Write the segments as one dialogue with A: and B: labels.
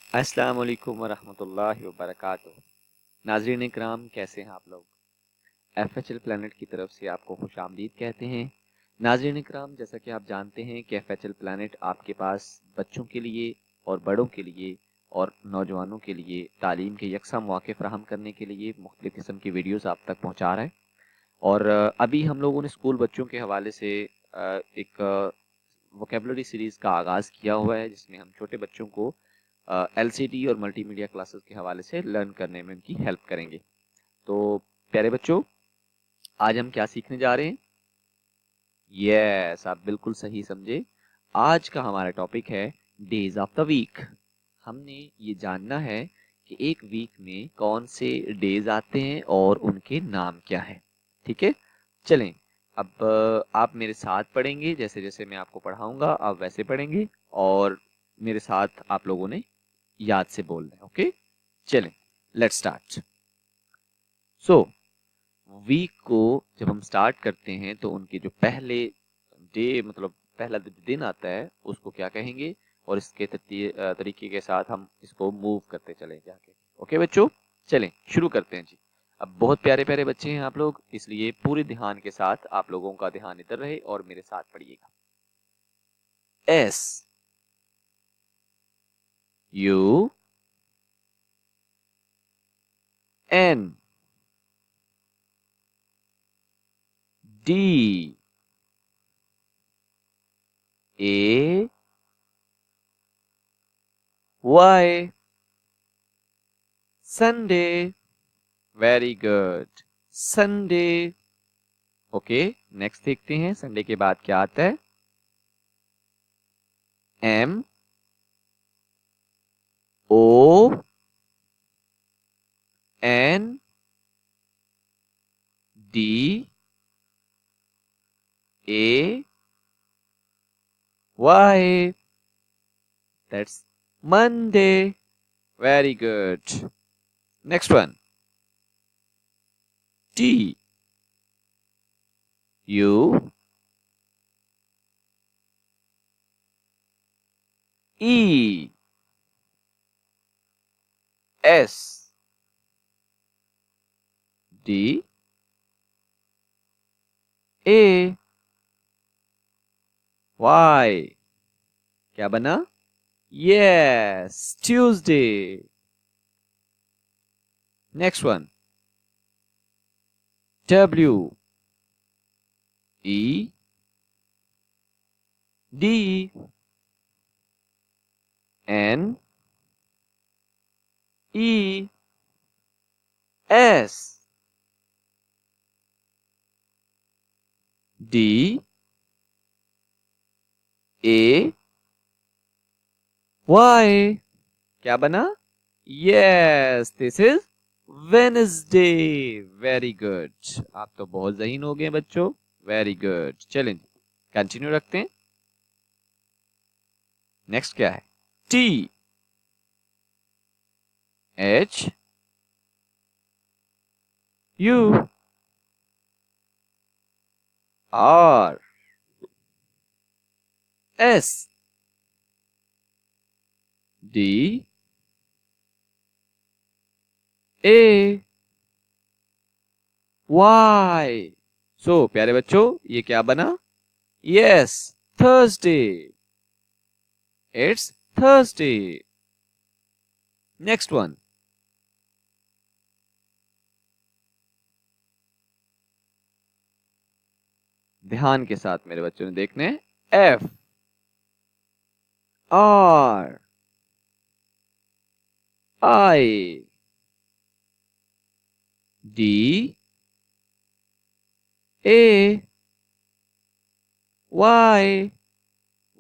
A: अस्सलाम वालेकुम वरहमतुल्लाहि वबरकातुह। नाज़रीन इकराम, कैसे हैं आप लोग? FHL प्लैनेट की तरफ से आपको खुशामदीद कहते हैं। नाज़रीन इकराम, जैसा कि आप जानते हैं कि FHL प्लैनेट आपके पास बच्चों के लिए और बड़ों के लिए और नौजवानों के लिए तालीम के यकसा मौके फ़राहम करने के लिए मुख्तलिफ़ किस्म की वीडियोज़ आप तक पहुँचा रहा है। और अभी हम लोगों ने स्कूल बच्चों के हवाले से एक वोकेबलरी सीरीज़ का आगाज़ किया हुआ है, जिसमें हम छोटे बच्चों को LCD और मल्टीमीडिया क्लासेस के हवाले से लर्न करने में उनकी हेल्प करेंगे। तो प्यारे बच्चों, आज हम क्या सीखने जा रहे हैं? यस, आप बिल्कुल सही समझे। आज का हमारा टॉपिक है डेज ऑफ द वीक। हमने ये जानना है कि एक वीक में कौन से डेज आते हैं और उनके नाम क्या हैं। ठीक है, चलें। अब आप मेरे साथ पढ़ेंगे, जैसे जैसे मैं आपको पढ़ाऊंगा आप वैसे पढ़ेंगे, और मेरे साथ आप लोगों ने याद से बोलना है। ओके, चलें, लेट्स स्टार्ट। सो वीक को जब हम स्टार्ट करते हैं तो उनके जो पहले डे, मतलब पहला दिन आता है, उसको क्या कहेंगे, और इसके तरीके के साथ हम इसको मूव करते चले जाके। ओके बच्चों, चलें शुरू करते हैं जी। अब बहुत प्यारे प्यारे बच्चे हैं आप लोग, इसलिए पूरे ध्यान के साथ आप लोगों का ध्यान इधर रहे और मेरे साथ पढ़िएगा। S, U, N, D, A, Y, Sunday. Very good, Sunday. Okay, next देखते हैं संडे के बाद क्या आता है। M, O, N, D, A, Y. That's Monday. Very good. Next one, T, U, E, S, D, A, Y. क्या बना? Yes, Tuesday. Next one, W, E, D, N, E, S, D, A, Y. क्या बना? Yes, this is Wednesday. Very good, आप तो बहुत ज़हीन हो गए बच्चों। वेरी गुड, चलें कंटिन्यू रखते हैं। नेक्स्ट क्या है? T, H, U, R, S, D, A, Y. So प्यारे बच्चों, ये क्या बना? Yes, Thursday. It's Thursday. Next one, ध्यान के साथ मेरे बच्चों ने देखने। F, R, I, D, A, Y.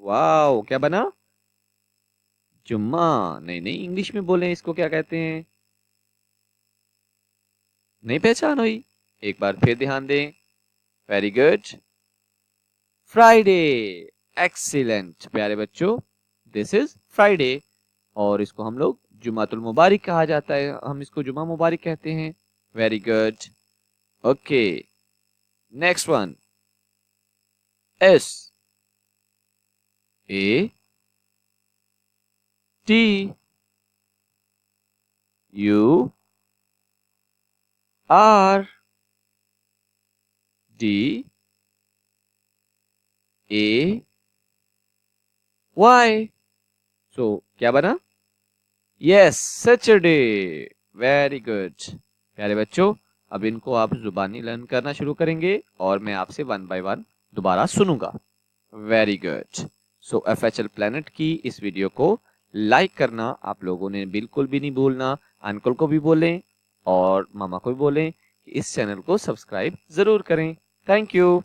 A: Wow, क्या बना? जुम्मा। नहीं नहीं, इंग्लिश में बोले, इसको क्या कहते हैं? नहीं पहचान हुई? एक बार फिर ध्यान दें। Very good, Friday. एक्सीलेंट प्यारे बच्चों, दिस इज फ्राइडे, और इसको हम लोग जुमातुल मुबारक कहा जाता है, हम इसको जुमा मुबारक कहते हैं। Very good. Okay, next one, S, A, T, U R D A Y। सो क्या बना? Yes, Saturday. Very good. प्यारे बच्चों, अब इनको आप जुबानी लर्न करना शुरू करेंगे और मैं आपसे वन बाय वन दोबारा सुनूंगा। Very good. So FHL planet की इस वीडियो को लाइक करना आप लोगों ने बिल्कुल भी नहीं भूलना। अंकल को भी बोलें और मामा को भी बोलें कि इस चैनल को सब्सक्राइब जरूर करें। Thank you.